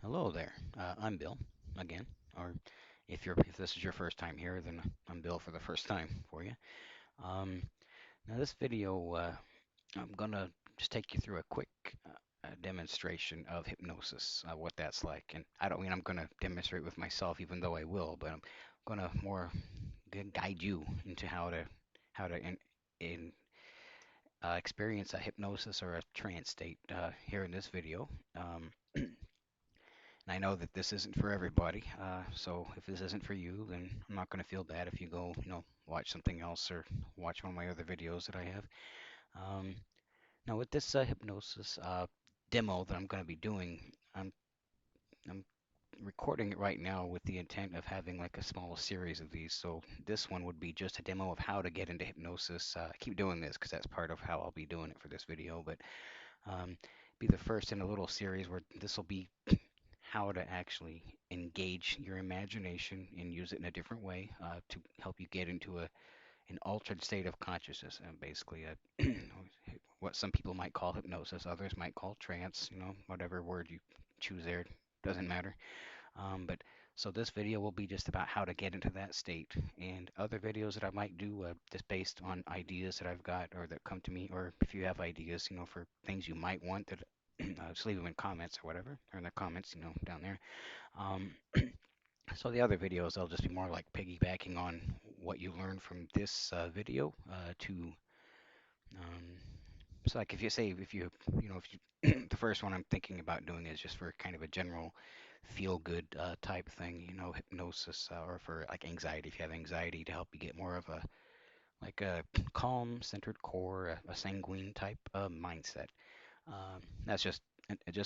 Hello there. I'm Bill again. Or if this is your first time here, then I'm Bill for the first time for you. Um, Now this video, I'm gonna just take you through a quick demonstration of hypnosis, what that's like. And I don't mean I'm gonna demonstrate with myself, even though I will, but I'm gonna more guide you into how to experience a hypnosis or a trance state here in this video. And I know that this isn't for everybody, so if this isn't for you, then I'm not going to feel bad if you go, watch something else or watch one of my other videos that I have. Um, Now, with this hypnosis demo that I'm going to be doing, I'm recording it right now with the intent of having like a small series of these. So this one would be just a demo of how to get into hypnosis. I keep doing this because that's part of how I'll be doing it for this video, but be the first in a little series where this will be how to actually engage your imagination and use it in a different way to help you get into an altered state of consciousness, and basically what some people might call hypnosis, others might call trance, whatever word you choose there, doesn't matter. But so this video will be just about how to get into that state, and other videos that I might do just based on ideas that I've got or that come to me, or if you have ideas, for things you might want that just leave them in comments or whatever, or in the comments, down there. Um, so the other videos, I'll just be more like piggybacking on what you learned from this video to um, so like if you say if you the first one I'm thinking about doing is just for kind of a general feel good type thing, hypnosis or for like anxiety, if you have anxiety to help you get more of a like a calm, centered core, a sanguine type mindset. That's just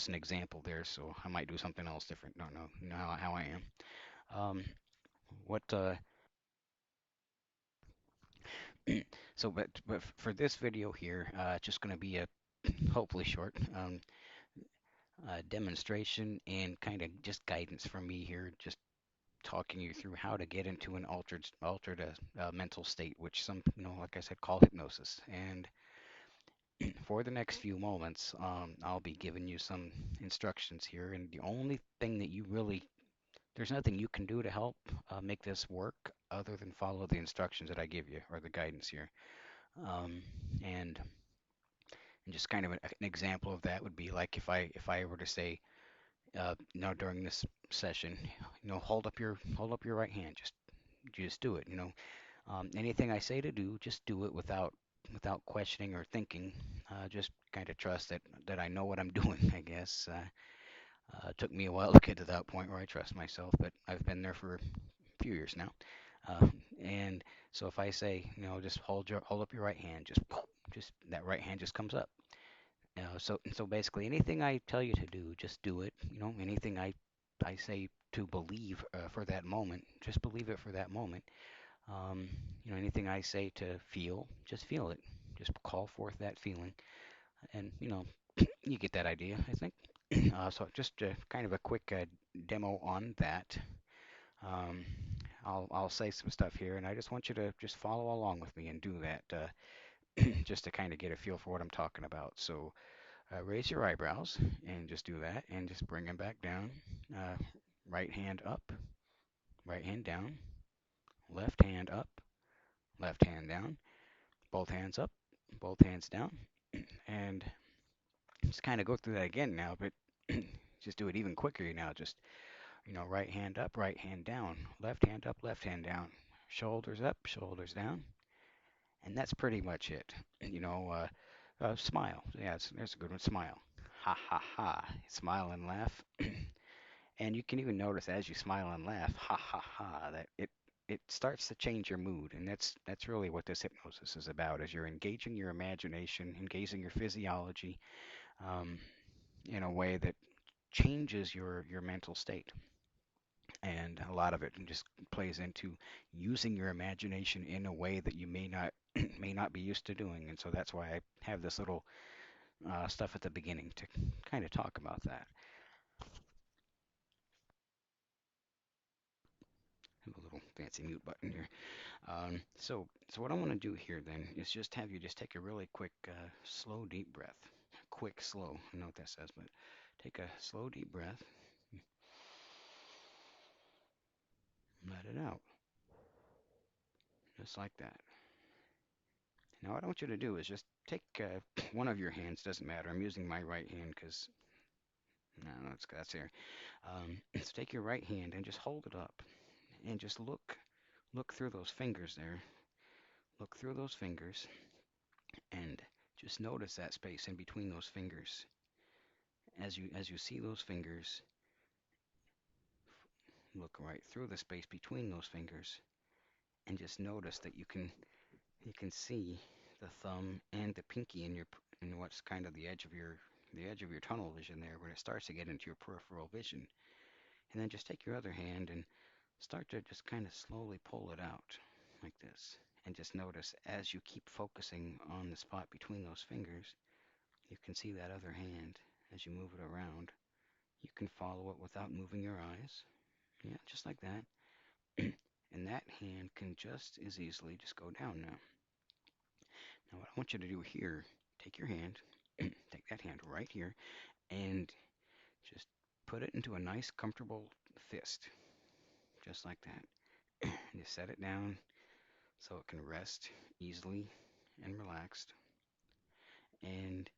an example there, so I might do something else different. Don't know, how I am. Um, what but for this video here, it's just going to be a hopefully short demonstration and kind of just guidance from me here, just talking you through how to get into an altered mental state, which some, like I said, call hypnosis. And for the next few moments, I'll be giving you some instructions here, and the only thing that you really there's nothing you can do to help make this work other than follow the instructions that I give you or the guidance here. Um, and And just kind of an example of that would be like if I were to say, during this session, hold up your right hand, just do it. Anything I say to do, just do it without questioning or thinking. Just kind of trust that I know what I'm doing, I guess. It took me a while to get to that point where I trust myself, but I've been there for a few years now. Uh, and so if I say, just hold up your right hand, just that right hand just comes up. So basically, anything I tell you to do, just do it. Anything I say to believe for that moment, just believe it for that moment. Um, anything I say to feel, just feel it. Just call forth that feeling, and you get that idea, I think. So just kind of a quick demo on that. Um, I'll say some stuff here, and I just want you to just follow along with me and do that, just to kind of get a feel for what I'm talking about. So. Raise your eyebrows and just do that and just bring them back down. Uh, right hand up, right hand down, left hand up, left hand down, both hands up, both hands down. And just kind of go through that again now, but just do it even quicker now. Just, right hand up, right hand down, left hand up, left hand down, shoulders up, shoulders down. And that's pretty much it. Smile. Yeah, there's a good one. Smile. Ha ha ha. Smile and laugh. And you can even notice as you smile and laugh, ha ha ha, that it starts to change your mood, and that's really what this hypnosis is about. Is you're engaging your imagination, engaging your physiology, um, in a way that changes your mental state. And a lot of it just plays into using your imagination in a way that you may not may not be used to doing. And so that's why I have this little stuff at the beginning to kind of talk about that. I have a little fancy mute button here. So what I want to do here then is just have you just take a really quick, slow, deep breath. Quick, slow. I know what that says, but take a slow, deep breath. Let it out, just like that. Now, what I want you to do is just take one of your hands, doesn't matter. I'm using my right hand because, no, that's here. So take your right hand and just hold it up and just look through those fingers there. Look through those fingers and just notice that space in between those fingers. As you see those fingers, look right through the space between those fingers and just notice that you can see the thumb and the pinky in what's kind of the edge of your tunnel vision there when it starts to get into your peripheral vision. And then just take your other hand and start to just kind of slowly pull it out like this. And just notice as you keep focusing on the spot between those fingers, you can see that other hand as you move it around. You can follow it without moving your eyes. Yeah, just like that. And that hand can just as easily just go down now. Now, what I want you to do here, take your hand, take that hand right here, and just put it into a nice, comfortable fist, just like that. And just set it down so it can rest easily and relaxed. And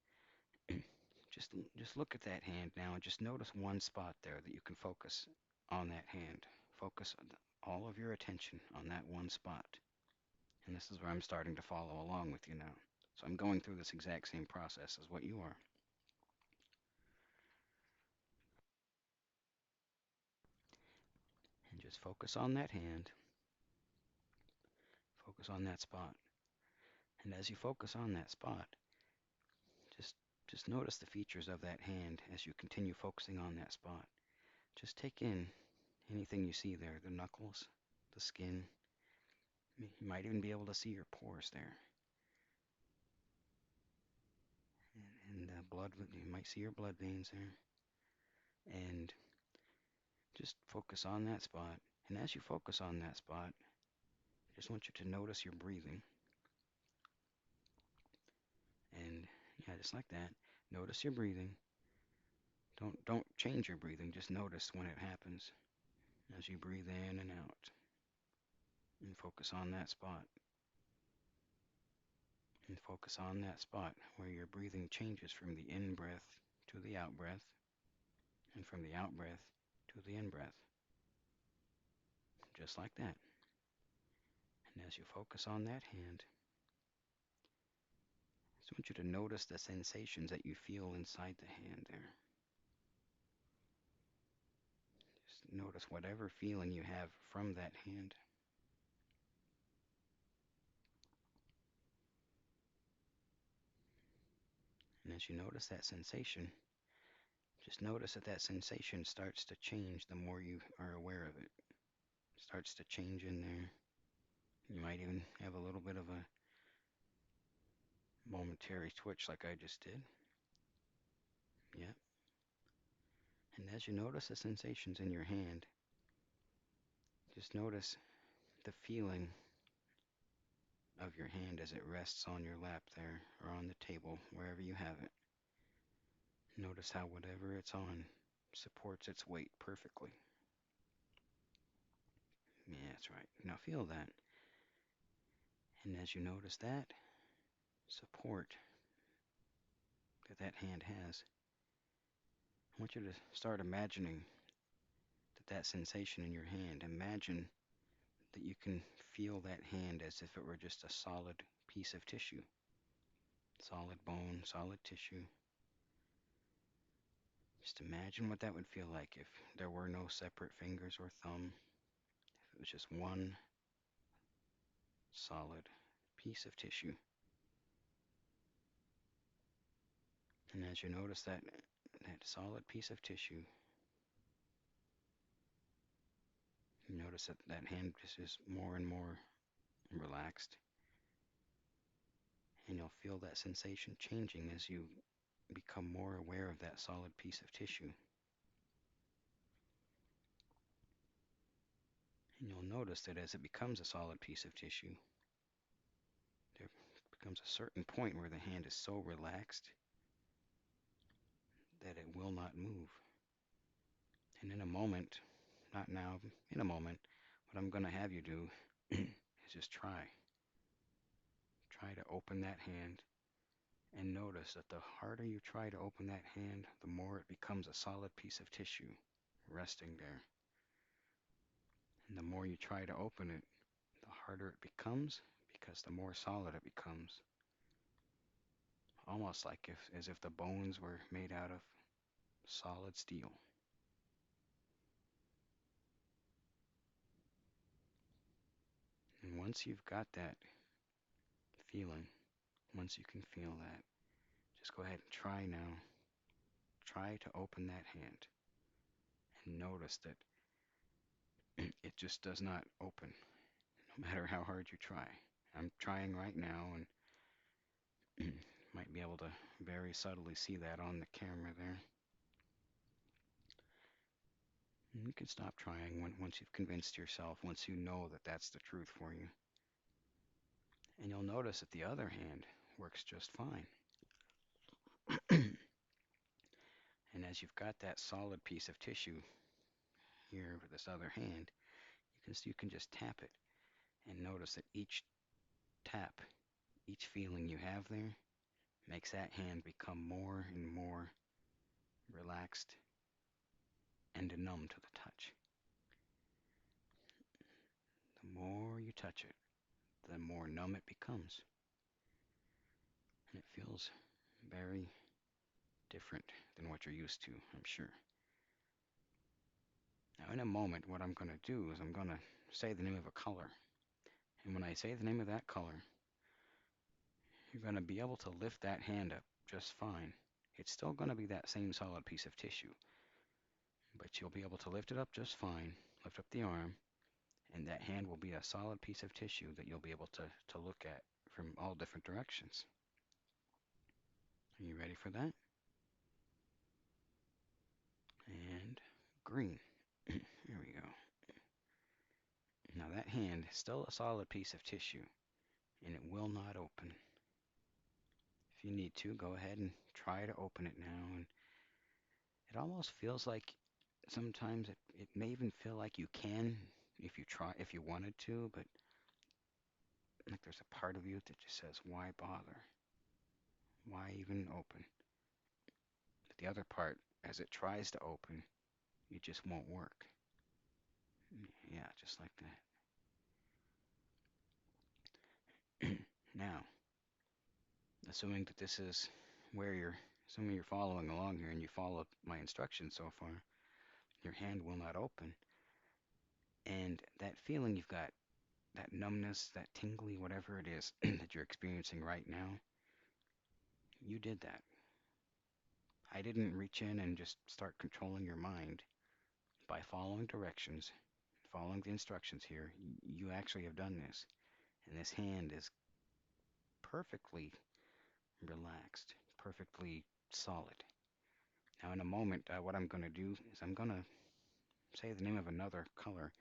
just look at that hand now and just notice one spot there that you can focus on that hand. Focus all of your attention on that one spot. And this is where I'm starting to follow along with you now. So I'm going through this exact same process as what you are. And just focus on that hand. Focus on that spot. And as you focus on that spot, just just notice the features of that hand as you continue focusing on that spot. Just take in anything you see there, the knuckles, the skin. You might even be able to see your pores there. And the blood, you might see your blood veins there. And just focus on that spot. And as you focus on that spot, I just want you to notice your breathing. And yeah, just like that. Notice your breathing. Don't change your breathing. Just notice when it happens as you breathe in and out. And focus on that spot. And focus on that spot where your breathing changes from the in-breath to the out-breath, and from the out-breath to the in-breath. Just like that. And as you focus on that hand, I just want you to notice the sensations that you feel inside the hand there. Just notice whatever feeling you have from that hand. And as you notice that sensation, just notice that that sensation starts to change the more you are aware of it. It starts to change in there. You might even have a little bit of a momentary twitch like I just did. Yeah. And as you notice the sensations in your hand, just notice the feeling of your hand as it rests on your lap there or on the table, wherever you have it. Notice how whatever it's on supports its weight perfectly. Yeah, that's right. Now feel that. And as you notice that support that that hand has, I want you to start imagining that sensation in your hand. Imagine that you can feel that hand as if it were just a solid piece of tissue. Solid bone, solid tissue. Just imagine what that would feel like if there were no separate fingers or thumb. If it was just one solid piece of tissue. And as you notice that solid piece of tissue, you notice that that hand just is more and more relaxed. And you'll feel that sensation changing as you become more aware of that solid piece of tissue. And you'll notice that as it becomes a solid piece of tissue, there becomes a certain point where the hand is so relaxed that it will not move. And in a moment, not now, in a moment, what I'm going to have you do is just try to open that hand, and notice that the harder you try to open that hand, the more it becomes a solid piece of tissue resting there. And the more you try to open it, the harder it becomes because the more solid it becomes. Almost like as if the bones were made out of solid steel. And once you've got that feeling, once you can feel that, just go ahead and try now. Try to open that hand and notice that it just does not open, no matter how hard you try. I'm trying right now, and you might be able to very subtly see that on the camera there. And you can stop trying once you've convinced yourself, once you know that that's the truth for you. And you'll notice that the other hand works just fine. And as you've got that solid piece of tissue here with this other hand, you can just tap it and notice that each tap, each feeling you have there, makes that hand become more and more relaxed and numb to the touch. The more you touch it, the more numb it becomes. And it feels very different than what you're used to, I'm sure. Now, in a moment, what I'm going to do is I'm going to say the name of a color. And when I say the name of that color, you're going to be able to lift that hand up just fine. It's still going to be that same solid piece of tissue, but you'll be able to lift it up just fine, lift up the arm, and that hand will be a solid piece of tissue that you'll be able to look at from all different directions. Are you ready for that? And green. Here we go. Now that hand is still a solid piece of tissue, and it will not open. If you need to, go ahead and try to open it now. And it almost feels like sometimes it may even feel like you can if you wanted to, but like there's a part of you that just says, why bother? Why even open? But the other part, as it tries to open, it just won't work. Yeah, just like that. Now, assuming that this is where assuming you're following along here and you followed my instructions so far, your hand will not open. And that feeling you've got, that numbness, that tingly, whatever it is that you're experiencing right now, you did that. I didn't reach in and just start controlling your mind. By following directions, following the instructions here, you actually have done this. And this hand is perfectly relaxed, perfectly solid. Now, in a moment, what I'm going to do is I'm going to say the name of another color,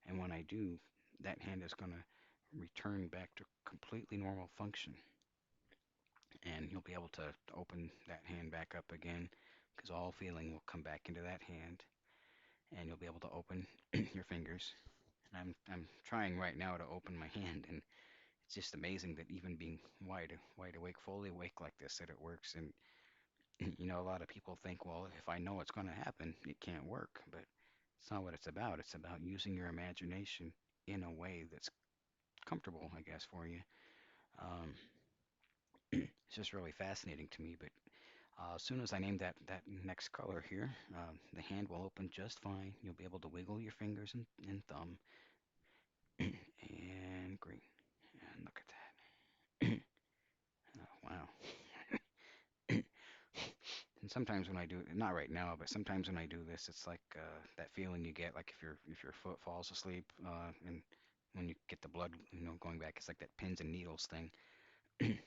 and when I do, that hand is going to return back to completely normal function. And you'll be able to open that hand back up again because all feeling will come back into that hand, and you'll be able to open your fingers. And I'm trying right now to open my hand, and it's just amazing that even being wide awake, fully awake like this, that it works. And a lot of people think, well, if I know what's going to happen, it can't work. But it's not what it's about. It's about using your imagination in a way that's comfortable, I guess, for you. Um, it's just really fascinating to me. But as soon as I name that next color here, the hand will open just fine. You'll be able to wiggle your fingers and thumb. And green. And look at that. Oh, wow. And sometimes when I do, not right now, but sometimes when I do this, it's like that feeling you get, like if your foot falls asleep, and when you get the blood, going back, it's like that pins and needles thing.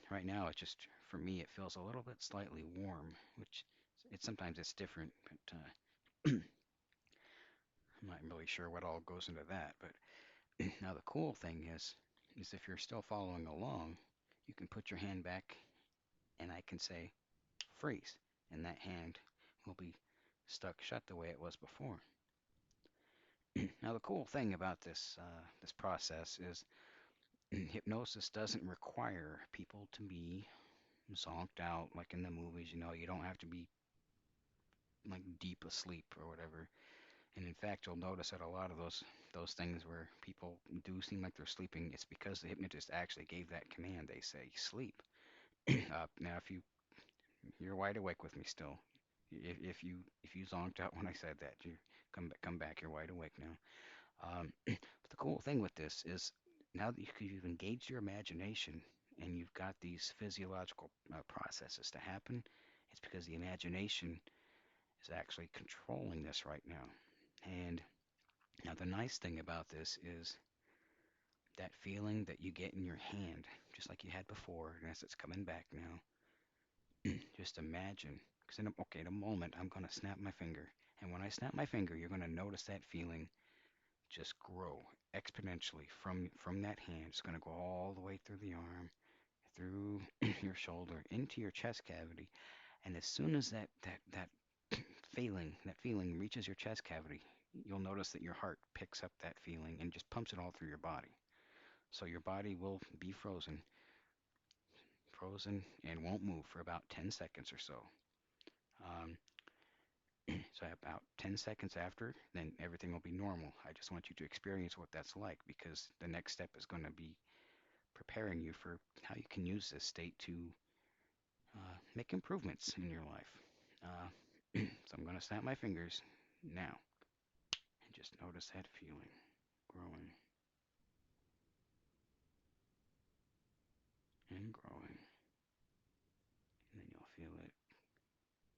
Right now, it just for me, it feels a little bit slightly warm, which sometimes it's different, but I'm not really sure what all goes into that. But now the cool thing is if you're still following along, you can put your hand back, and I can say freeze, and that hand will be stuck shut the way it was before. Now, the cool thing about this process is hypnosis doesn't require people to be zonked out like in the movies. You don't have to be like deep asleep or whatever. And in fact, you'll notice that a lot of those things where people do seem like they're sleeping, it's because the hypnotist actually gave that command. They say sleep. Now, if you're wide awake with me still, if you zonked out when I said that, you come back. You're wide awake now. But the cool thing with this is now that you've engaged your imagination and you've got these physiological processes to happen, it's because the imagination is actually controlling this right now. And now the nice thing about this is that feeling that you get in your hand, just like you had before, and as it's coming back now, just imagine. Because in a moment, I'm going to snap my finger. And when I snap my finger, you're going to notice that feeling just grow exponentially from that hand. It's going to go all the way through the arm, through your shoulder, into your chest cavity. And as soon as that feeling reaches your chest cavity, you'll notice that your heart picks up that feeling and just pumps it all through your body. So your body will be frozen and won't move for about 10 seconds or so. Um, so about 10 seconds after, then everything will be normal. I just want you to experience what that's like because the next step is going to be preparing you for how you can use this state to make improvements in your life. So I'm going to snap my fingers now and just notice that feeling growing and growing. And then you'll feel it.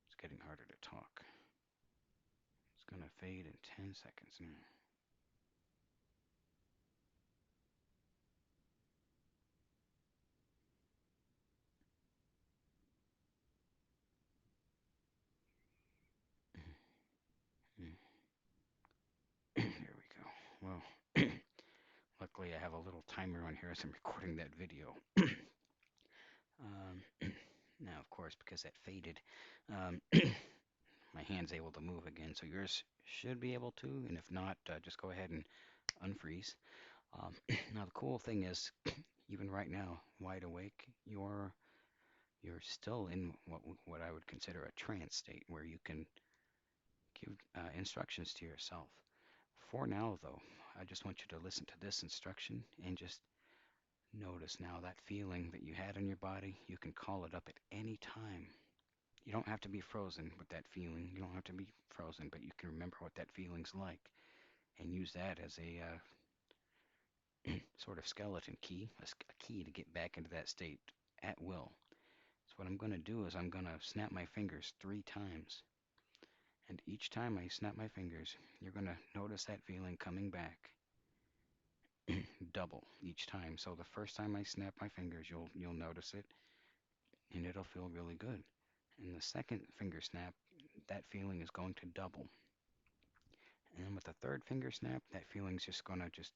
It's getting harder to talk. It's going to fade in 10 seconds now. There we go. Well, luckily I have a little timer on here as I'm recording that video. Now, of course, because that faded, um, my hand's able to move again, so yours should be able to, and if not, just go ahead and unfreeze. Um, Now, the cool thing is, even right now, wide awake, you're still in what I would consider a trance state, where you can give instructions to yourself. For now, though, I just want you to listen to this instruction and just notice now that feeling that you had in your body. You can call it up at any time. You don't have to be frozen with that feeling. You don't have to be frozen, but you can remember what that feeling's like and use that as a sort of skeleton key, a key to get back into that state at will. So what I'm going to do is I'm going to snap my fingers 3 times. And each time I snap my fingers, you're going to notice that feeling coming back double each time. So the first time I snap my fingers, you'll notice it and it'll feel really good. And the second finger snap, that feeling is going to double. And then with the third finger snap, that feeling's just going to just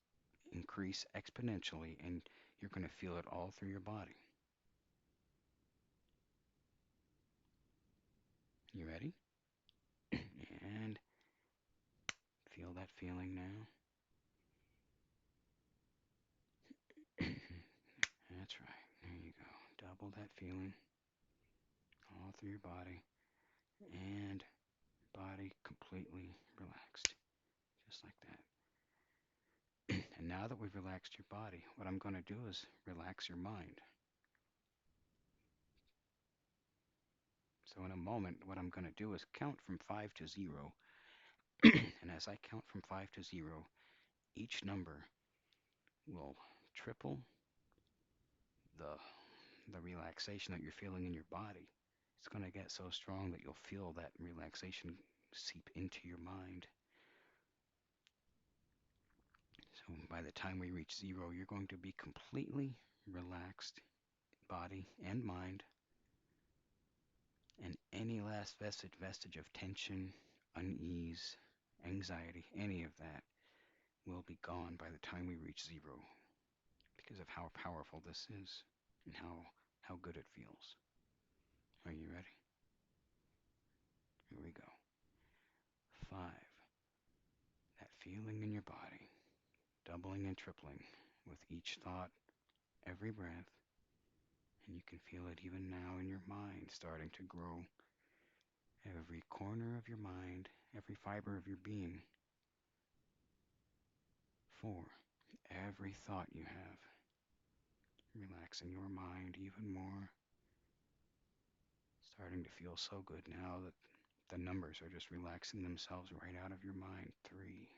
increase exponentially and you're going to feel it all through your body. You ready? And feel that feeling now. That's right. There you go. Double that feeling all through your body and body completely relaxed. Just like that. And now that we've relaxed your body, what I'm going to do is relax your mind. So in a moment, what I'm going to do is count from 5 to 0. And as I count from 5 to 0, each number will triple the the relaxation that you're feeling in your body. It's going to get so strong that you'll feel that relaxation seep into your mind. So by the time we reach 0, you're going to be completely relaxed, body and mind, and any last vestige of tension, unease, anxiety, any of that will be gone by the time we reach 0 because of how powerful this is and how good it feels. Are you ready? Here we go. 5. That feeling in your body, doubling and tripling with each thought, every breath, and you can feel it even now in your mind starting to grow. Every corner of your mind, every fiber of your being. 4. Every thought you have, relaxing your mind even more, starting to feel so good now that the numbers are just relaxing themselves right out of your mind. 3.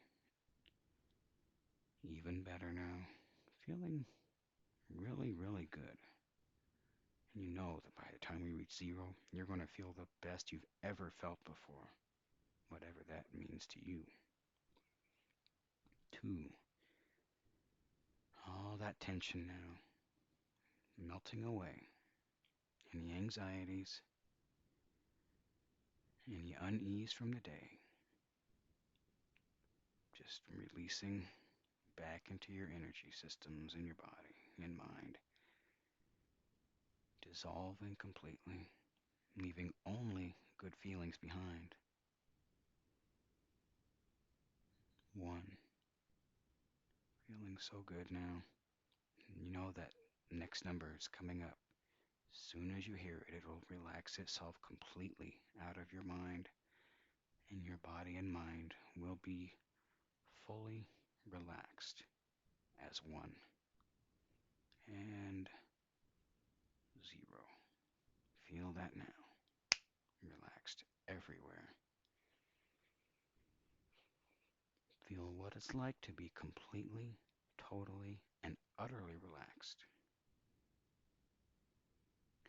Even better now, feeling really, really good. And you know that by the time we reach 0, you're going to feel the best you've ever felt before, whatever that means to you. 2. All that tension now melting away. Any anxieties, any unease from the day, just releasing back into your energy systems in your body and mind, dissolving completely, leaving only good feelings behind. 1. Feeling so good now. You know that next number is coming up. As soon as you hear it, it'll relax itself completely out of your mind, and your body and mind will be fully relaxed as 1 and 0. Feel that now. Relaxed everywhere. Feel what it's like to be completely, totally, and utterly relaxed.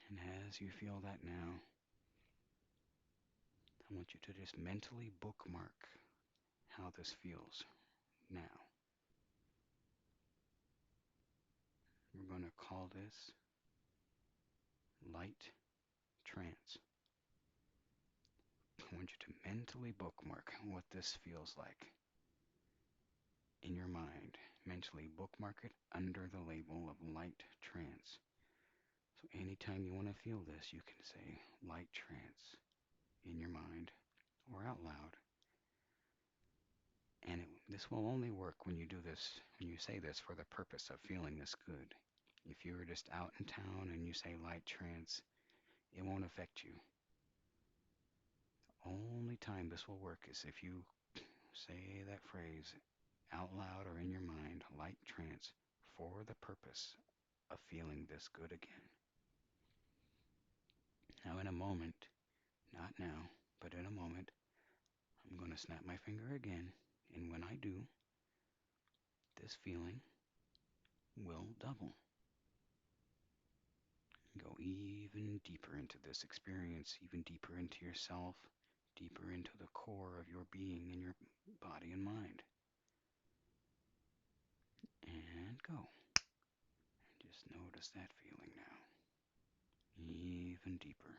And as you feel that now, I want you to just mentally bookmark how this feels now. We're going to call this light trance. I want you to mentally bookmark what this feels like in your mind. Mentally bookmark it under the label of light trance. So anytime you want to feel this, you can say light trance in your mind or out loud. And this will only work when you do this, when you say this for the purpose of feeling this good. If you're just out in town and you say light trance, it won't affect you. The only time this will work is if you say that phrase out loud or in your mind, light trance, for the purpose of feeling this good again. Now in a moment, not now, but in a moment, I'm going to snap my finger again, and when I do, this feeling will double. Go even deeper into this experience, even deeper into yourself, deeper into the core of your being and your body and mind. And go. And just notice that feeling now. Even deeper.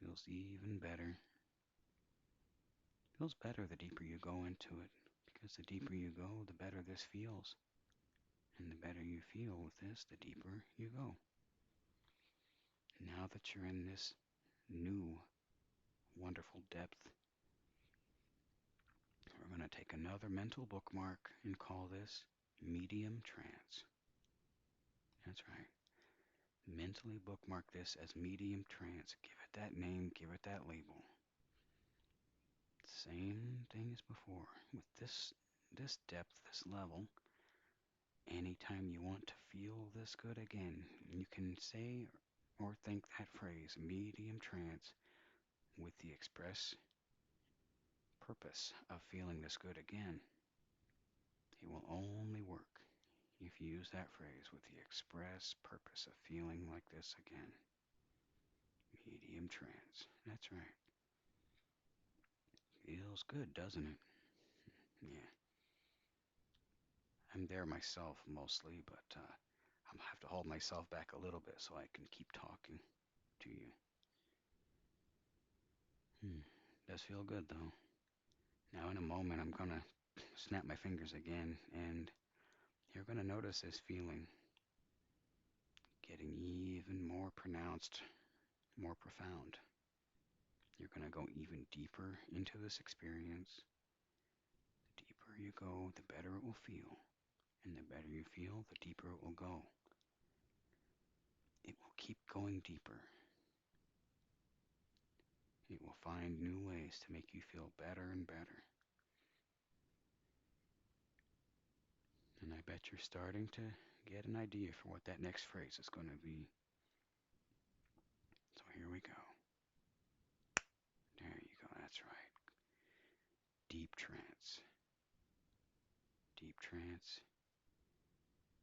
Feels even better. Feels better the deeper you go into it, because the deeper you go, the better this feels. And the better you feel with this, the deeper you go. Now that you're in this new, wonderful depth, we're going to take another mental bookmark and call this medium trance. That's right. Mentally bookmark this as medium trance. Give it that name, give it that label. Same thing as before. With this depth, this level, anytime you want to feel this good again, you can say or think that phrase, medium trance, with the express purpose of feeling this good again. It will only work if you use that phrase with the express purpose of feeling like this again. Medium trance. That's right. Feels good, doesn't it? Yeah. I'm there myself mostly, but I'll have to hold myself back a little bit so I can keep talking to you. Does feel good though. Now in a moment I'm gonna snap my fingers again, and you're gonna notice this feeling getting even more pronounced more profound. You're going to go even deeper into this experience. The deeper you go, the better it will feel. And the better you feel, the deeper it will go. It will keep going deeper. It will find new ways to make you feel better and better. And I bet you're starting to get an idea for what that next phrase is going to be. So here we go. There you go, that's right. Deep trance. Deep trance.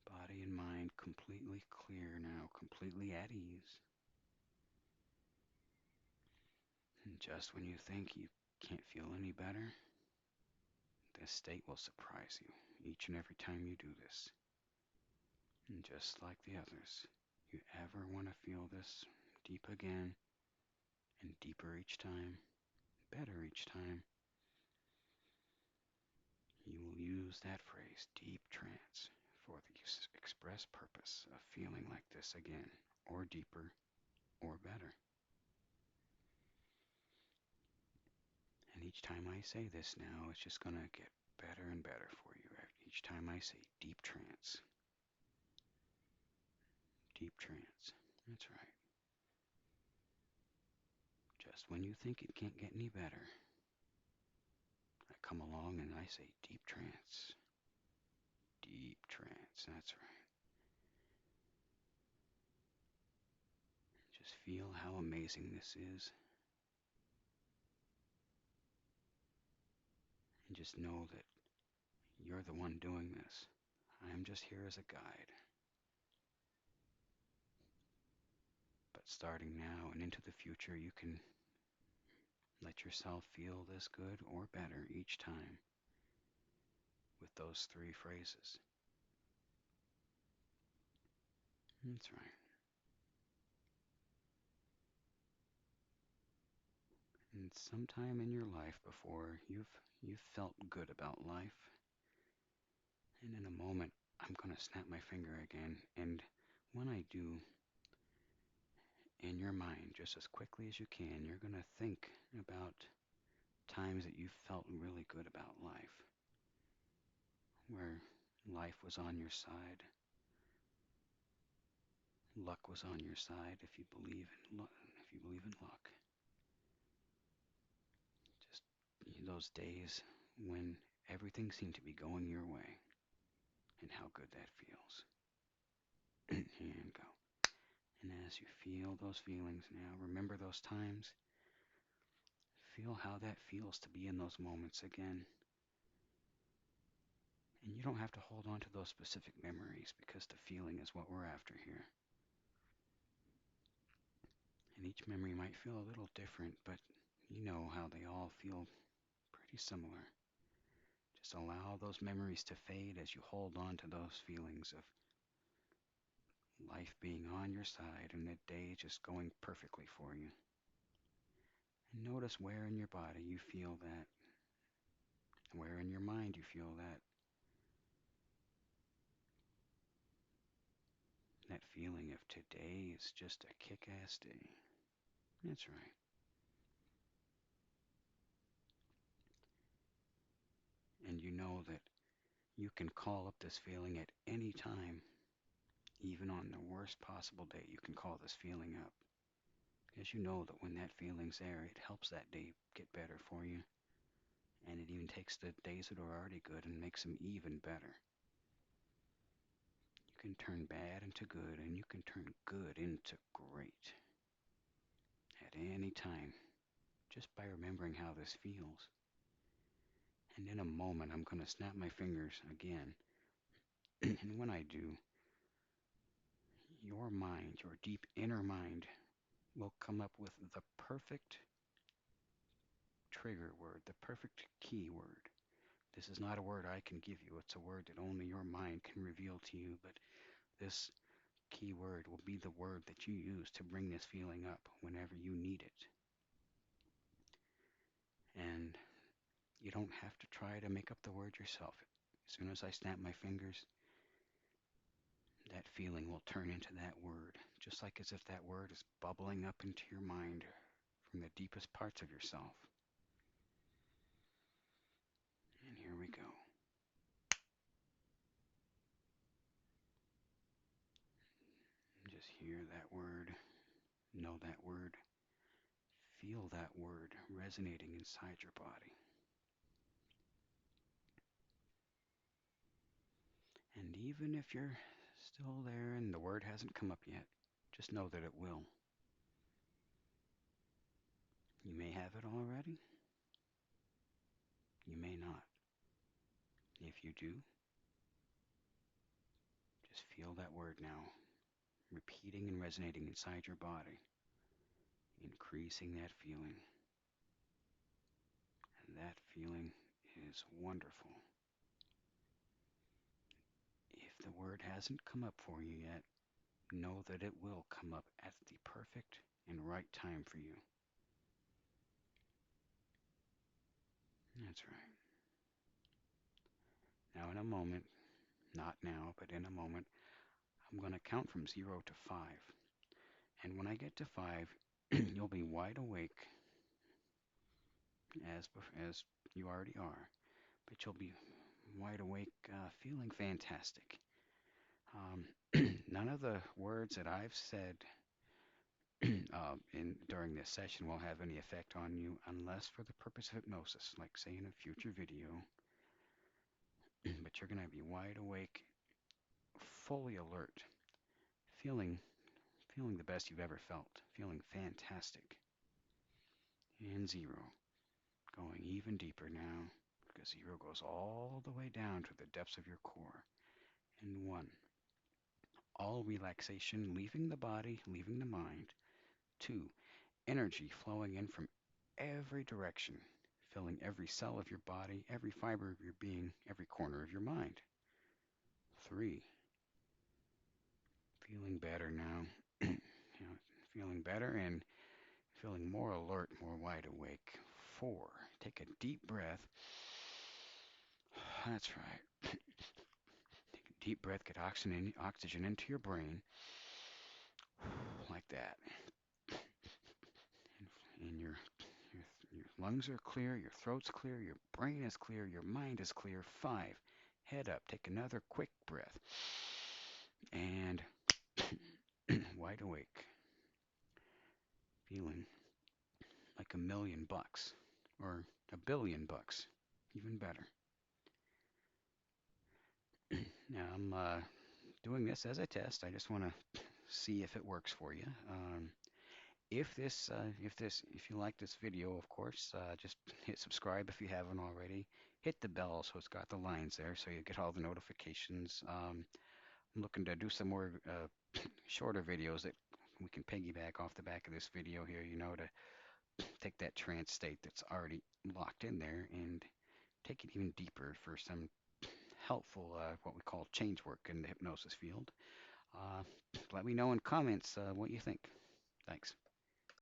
Body and mind completely clear now, completely at ease. And just when you think you can't feel any better, this state will surprise you each and every time you do this. And just like the others, you ever want to feel this deep again, and deeper each time, better each time, you will use that phrase, deep trance, for the express purpose of feeling like this again, or deeper, or better. And each time I say this now, it's just going to get better and better for you. Each time I say deep trance. Deep trance. That's right. Just when you think it can't get any better, I come along and I say deep trance. Deep trance. That's right. Just feel how amazing this is. And just know that you're the one doing this. I am just here as a guide. But starting now and into the future, you can let yourself feel this good or better each time with those three phrases. That's right. And sometime in your life before you've felt good about life, and in a moment I'm going to snap my finger again, and when I do, in your mind, just as quickly as you can, you're going to think about times that you felt really good about life, where life was on your side, luck was on your side if you believe in luck. Just those days when everything seemed to be going your way, and how good that feels. And go. And as you feel those feelings now, remember those times. Feel how that feels to be in those moments again. And you don't have to hold on to those specific memories because the feeling is what we're after here. And each memory might feel a little different, but you know how they all feel pretty similar. Just allow those memories to fade as you hold on to those feelings of life being on your side and the day just going perfectly for you. And notice where in your body you feel that, where in your mind you feel that. That feeling of today is just a kick-ass day. That's right. And you know that you can call up this feeling at any time, even on the worst possible day, you can call this feeling up. Because you know that when that feeling's there, it helps that day get better for you. And it even takes the days that are already good and makes them even better. You can turn bad into good, and you can turn good into great at any time, just by remembering how this feels. And in a moment, I'm going to snap my fingers again. And when I do, your mind, your deep inner mind, will come up with the perfect trigger word, the perfect key word. This is not a word I can give you. It's a word that only your mind can reveal to you. But this key word will be the word that you use to bring this feeling up whenever you need it. And you don't have to try to make up the word yourself. As soon as I snap my fingers, that feeling will turn into that word, just like as if that word is bubbling up into your mind from the deepest parts of yourself. And here we go. Just hear that word, know that word, feel that word resonating inside your body. And even if you're still there and the word hasn't come up yet, just know that it will. You may have it already, you may not. If you do, just feel that word now, repeating and resonating inside your body, increasing that feeling. And that feeling is wonderful. If the word hasn't come up for you yet, know that it will come up at the perfect and right time for you. That's right. Now in a moment, not now, but in a moment, I'm going to count from 0 to 5. And when I get to 5, you'll be wide awake as you already are, but you'll be wide awake, feeling fantastic. None of the words that I've said during this session will have any effect on you unless for the purpose of hypnosis, like say in a future video. But you're going to be wide awake, fully alert, feeling the best you've ever felt, feeling fantastic. And 0, going even deeper now, because 0 goes all the way down to the depths of your core. And 1, all relaxation leaving the body, leaving the mind. 2, energy flowing in from every direction, filling every cell of your body, every fiber of your being, every corner of your mind. 3, feeling better now, feeling better and feeling more alert, more wide awake. 4, take a deep breath. That's right. Take a deep breath, get oxygen into your brain, like that. And your lungs are clear, your throat's clear, your brain is clear, your mind is clear. 5, head up, take another quick breath. And wide awake, feeling like $1,000,000 or $1,000,000,000, even better. Now I'm doing this as a test. I just want to see if it works for you. If you like this video, of course, just hit subscribe if you haven't already. Hit the bell so it's got the lines there so you get all the notifications. I'm looking to do some more shorter videos that we can piggyback off the back of this video here, to take that trance state that's already locked in there and take it even deeper for some helpful, what we call change work in the hypnosis field. Uh, Let me know in comments what you think. Thanks.